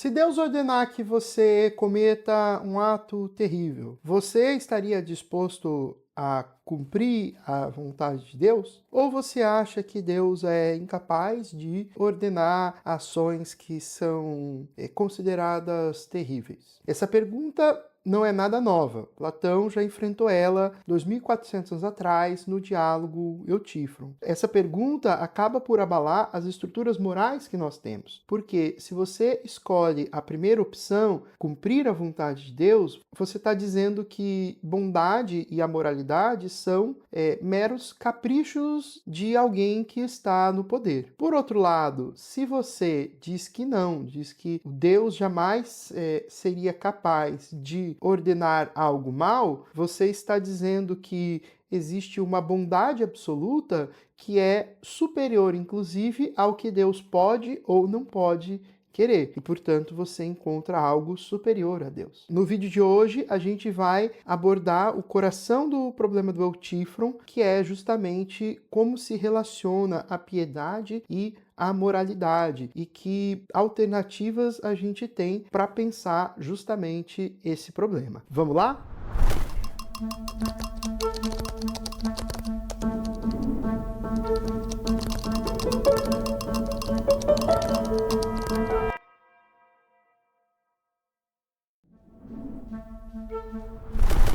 Se Deus ordenar que você cometa um ato terrível, você estaria disposto a cumprir a vontade de Deus? Ou você acha que Deus é incapaz de ordenar ações que são consideradas terríveis? Essa pergunta não é nada nova. Platão já enfrentou ela 2.400 anos atrás no diálogo Eutífron. Essa pergunta acaba por abalar as estruturas morais que nós temos. Porque se você escolhe a primeira opção, cumprir a vontade de Deus, você está dizendo que bondade e amoralidade são meros caprichos de alguém que está no poder. Por outro lado, se você diz que não, diz que Deus jamais seria capaz de ordenar algo mal, você está dizendo que existe uma bondade absoluta que é superior, inclusive, ao que Deus pode ou não pode querer. E, portanto, você encontra algo superior a Deus. No vídeo de hoje, a gente vai abordar o coração do problema do Eutífron, que é justamente como se relaciona a piedade e a moralidade e que alternativas a gente tem para pensar justamente esse problema. Vamos lá?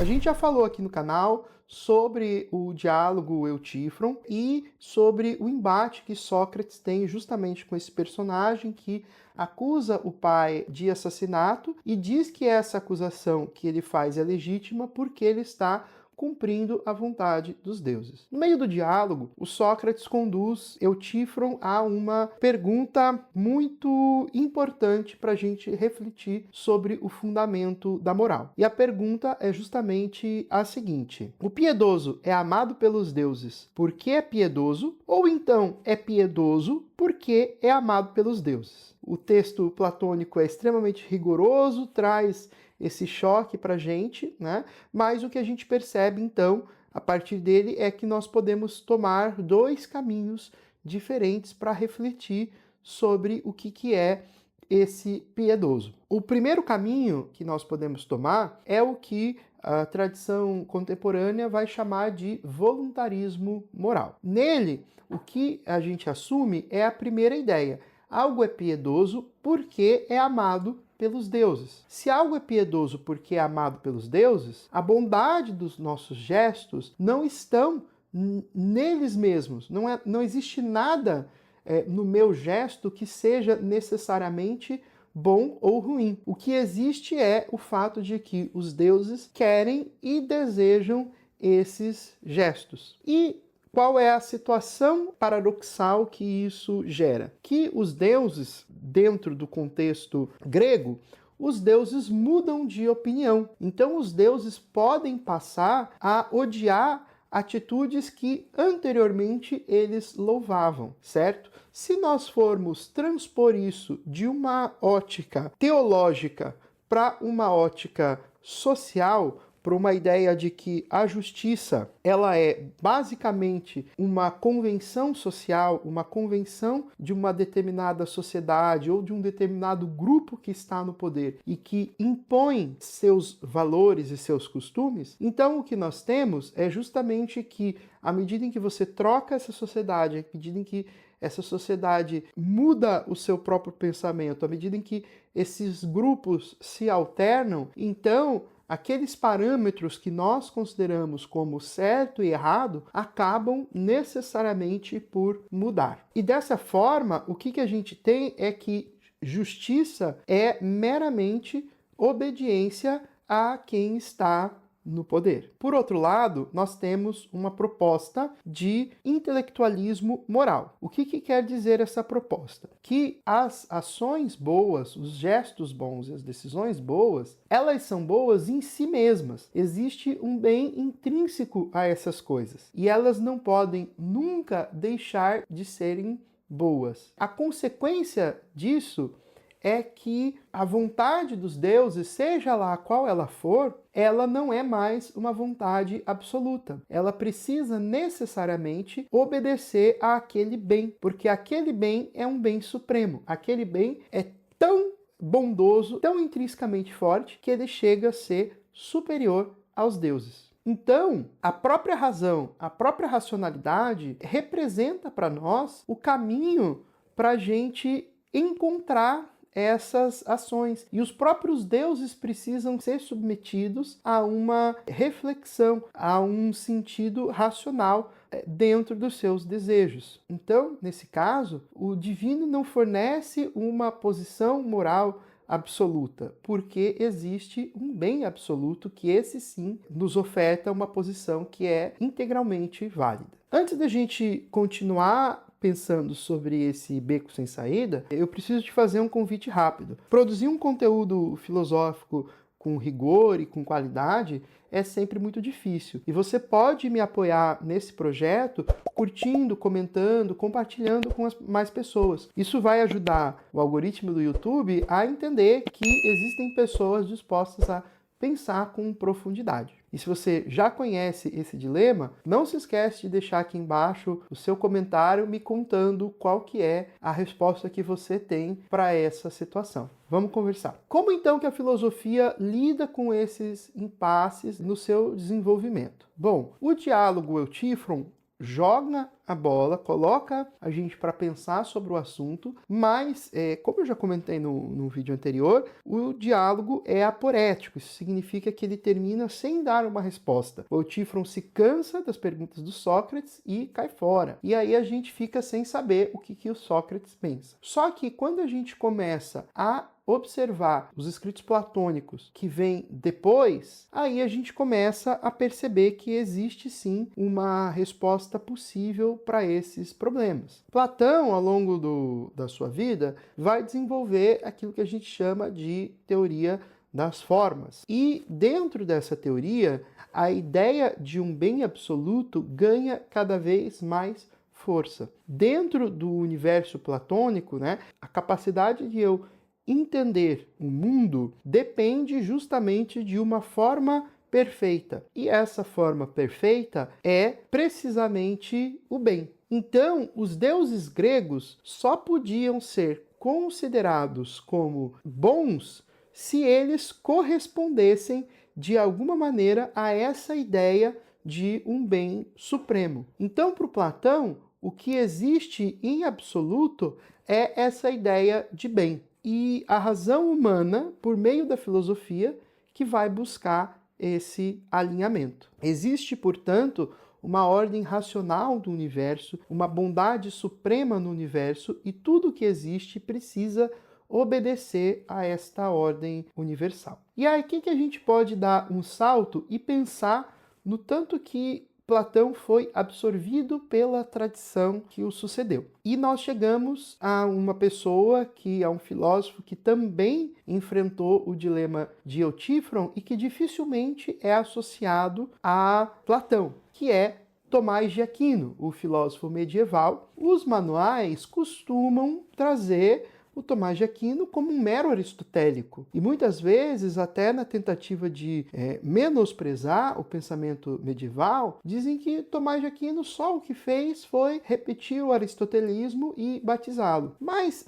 A gente já falou aqui no canal sobre o diálogo Eutífron e sobre o embate que Sócrates tem justamente com esse personagem que acusa o pai de assassinato e diz que essa acusação que ele faz é legítima porque ele está cumprindo a vontade dos deuses. No meio do diálogo, o Sócrates conduz Eutífron a uma pergunta muito importante para a gente refletir sobre o fundamento da moral. E a pergunta é justamente a seguinte: o piedoso é amado pelos deuses porque é piedoso, ou então é piedoso porque é amado pelos deuses? O texto platônico é extremamente rigoroso, traz esse choque para a gente, né? Mas o que a gente percebe, então, a partir dele, é que nós podemos tomar dois caminhos diferentes para refletir sobre o que é esse piedoso. O primeiro caminho que nós podemos tomar é o que a tradição contemporânea vai chamar de voluntarismo moral. Nele, o que a gente assume é a primeira ideia. Algo é piedoso porque é amado pelos deuses. Se algo é piedoso porque é amado pelos deuses, a bondade dos nossos gestos não estão neles mesmos. Não existe nada no meu gesto que seja necessariamente bom ou ruim. O que existe é o fato de que os deuses querem e desejam esses gestos. E qual é a situação paradoxal que isso gera? Que os deuses, dentro do contexto grego, os deuses mudam de opinião. Então os deuses podem passar a odiar atitudes que anteriormente eles louvavam, certo? Se nós formos transpor isso de uma ótica teológica para uma ótica social, para uma ideia de que a justiça ela é basicamente uma convenção social, uma convenção de uma determinada sociedade ou de um determinado grupo que está no poder e que impõe seus valores e seus costumes, então o que nós temos é justamente que à medida em que você troca essa sociedade, à medida em que essa sociedade muda o seu próprio pensamento, à medida em que esses grupos se alternam, então aqueles parâmetros que nós consideramos como certo e errado acabam necessariamente por mudar. E dessa forma, o que a gente tem é que justiça é meramente obediência a quem está no poder. Por outro lado, nós temos uma proposta de intelectualismo moral. O que quer dizer essa proposta? Que as ações boas, os gestos bons e as decisões boas, elas são boas em si mesmas. Existe um bem intrínseco a essas coisas e elas não podem nunca deixar de serem boas. A consequência disso é que a vontade dos deuses, seja lá qual ela for, ela não é mais uma vontade absoluta. Ela precisa necessariamente obedecer àquele bem, porque aquele bem é um bem supremo. Aquele bem é tão bondoso, tão intrinsecamente forte, que ele chega a ser superior aos deuses. Então, a própria razão, a própria racionalidade representa para nós o caminho para a gente encontrar essas ações. E os próprios deuses precisam ser submetidos a uma reflexão, a um sentido racional dentro dos seus desejos. Então, nesse caso, o divino não fornece uma posição moral absoluta, porque existe um bem absoluto que esse sim nos oferta uma posição que é integralmente válida. Antes da gente continuar pensando sobre esse beco sem saída, eu preciso te fazer um convite rápido. Produzir um conteúdo filosófico com rigor e com qualidade é sempre muito difícil. E você pode me apoiar nesse projeto curtindo, comentando, compartilhando com as mais pessoas. Isso vai ajudar o algoritmo do YouTube a entender que existem pessoas dispostas a pensar com profundidade. E se você já conhece esse dilema, não se esquece de deixar aqui embaixo o seu comentário me contando qual que é a resposta que você tem para essa situação. Vamos conversar. Como então que a filosofia lida com esses impasses no seu desenvolvimento? Bom, o diálogo Eutífron joga a bola, coloca a gente para pensar sobre o assunto, mas, como eu já comentei no vídeo anterior, o diálogo é aporético. Isso significa que ele termina sem dar uma resposta. O Eutífron se cansa das perguntas do Sócrates e cai fora. E aí a gente fica sem saber o que o Sócrates pensa. Só que quando a gente começa a observar os escritos platônicos que vêm depois, aí a gente começa a perceber que existe sim uma resposta possível para esses problemas. Platão, ao longo da sua vida, vai desenvolver aquilo que a gente chama de teoria das formas. E dentro dessa teoria, a ideia de um bem absoluto ganha cada vez mais força. Dentro do universo platônico, né, a capacidade de eu entender o mundo depende justamente de uma forma perfeita. E essa forma perfeita é precisamente o bem. Então, os deuses gregos só podiam ser considerados como bons se eles correspondessem de alguma maneira a essa ideia de um bem supremo. Então, para o Platão, o que existe em absoluto é essa ideia de bem. E a razão humana, por meio da filosofia, que vai buscar esse alinhamento. Existe, portanto, uma ordem racional do universo, uma bondade suprema no universo, e tudo que existe precisa obedecer a esta ordem universal. E aí, que a gente pode dar um salto e pensar no tanto que Platão foi absorvido pela tradição que o sucedeu. E nós chegamos a uma pessoa a um filósofo que também enfrentou o dilema de Eutífron e que dificilmente é associado a Platão, que é Tomás de Aquino, o filósofo medieval. Os manuais costumam trazer o Tomás de Aquino como um mero aristotélico. E muitas vezes, até na tentativa de menosprezar o pensamento medieval, dizem que Tomás de Aquino só o que fez foi repetir o aristotelismo e batizá-lo. Mas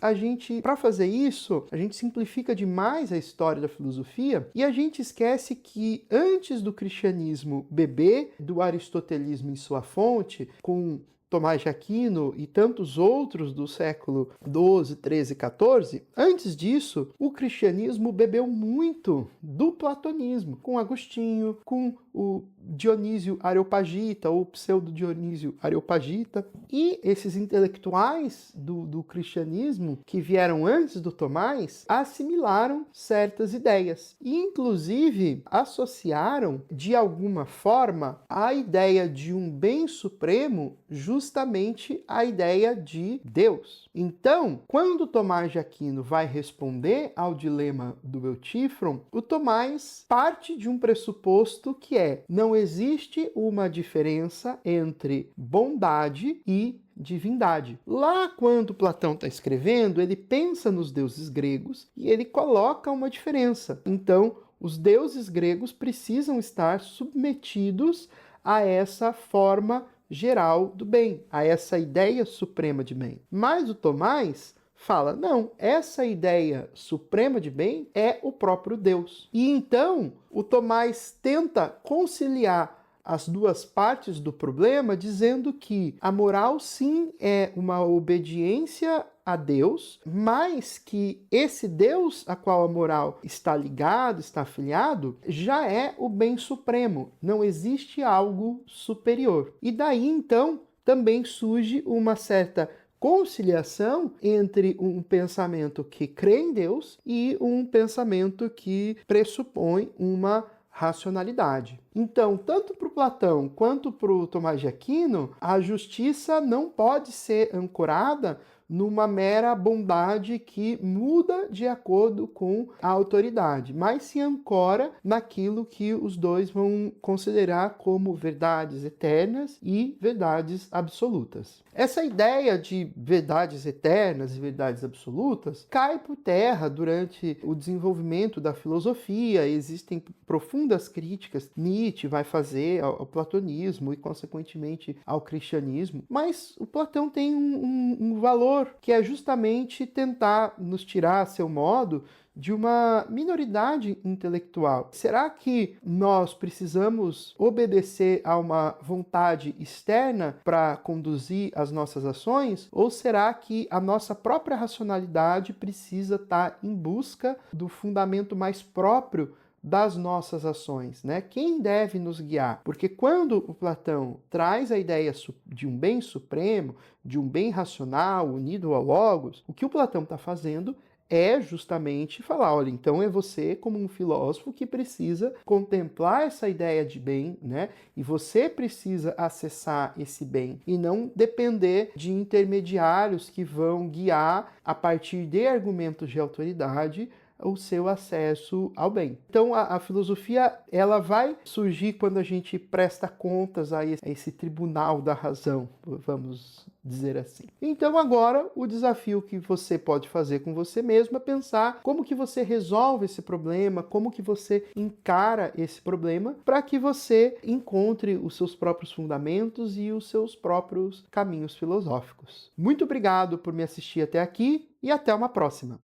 para fazer isso, a gente simplifica demais a história da filosofia e a gente esquece que antes do cristianismo beber do aristotelismo em sua fonte, com Tomás de Aquino e tantos outros do século XII, XIII, XIV, antes disso, o cristianismo bebeu muito do platonismo, com Agostinho, com o Dionísio Areopagita, ou pseudo-Dionísio Areopagita, e esses intelectuais do cristianismo que vieram antes do Tomás assimilaram certas ideias e, inclusive, associaram, de alguma forma, a ideia de um bem supremo justamente à ideia de Deus. Então, quando Tomás de Aquino vai responder ao dilema do Eutífron, o Tomás parte de um pressuposto que não existe uma diferença entre bondade e divindade. Lá, quando Platão está escrevendo, ele pensa nos deuses gregos e ele coloca uma diferença. Então, os deuses gregos precisam estar submetidos a essa forma geral do bem, a essa ideia suprema de bem. Mas o Tomás fala: não, essa ideia suprema de bem é o próprio Deus. E então o Tomás tenta conciliar as duas partes do problema, dizendo que a moral sim é uma obediência a Deus, mas que esse Deus a qual a moral está ligado, está afiliado, já é o bem supremo. Não existe algo superior. E daí então também surge uma certa conciliação entre um pensamento que crê em Deus e um pensamento que pressupõe uma racionalidade. Então, tanto para o Platão quanto para o Tomás de Aquino, a justiça não pode ser ancorada numa mera bondade que muda de acordo com a autoridade, mas se ancora naquilo que os dois vão considerar como verdades eternas e verdades absolutas. Essa ideia de verdades eternas e verdades absolutas cai por terra durante o desenvolvimento da filosofia. Existem profundas críticas Nietzsche vai fazer ao platonismo e, consequentemente, ao cristianismo, mas o Platão tem um valor que é justamente tentar nos tirar, a seu modo, de uma minoridade intelectual. Será que nós precisamos obedecer a uma vontade externa para conduzir as nossas ações? Ou será que a nossa própria racionalidade precisa estar em busca do fundamento mais próprio das nossas ações, né? Quem deve nos guiar? Porque quando o Platão traz a ideia de um bem supremo, de um bem racional unido ao logos, o que o Platão está fazendo é justamente falar, olha, então é você como um filósofo que precisa contemplar essa ideia de bem, né? E você precisa acessar esse bem e não depender de intermediários que vão guiar a partir de argumentos de autoridade o seu acesso ao bem. Então a filosofia ela vai surgir quando a gente presta contas a esse tribunal da razão, vamos dizer assim. Então agora o desafio que você pode fazer com você mesmo é pensar como que você resolve esse problema, como que você encara esse problema para que você encontre os seus próprios fundamentos e os seus próprios caminhos filosóficos. Muito obrigado por me assistir até aqui e até uma próxima.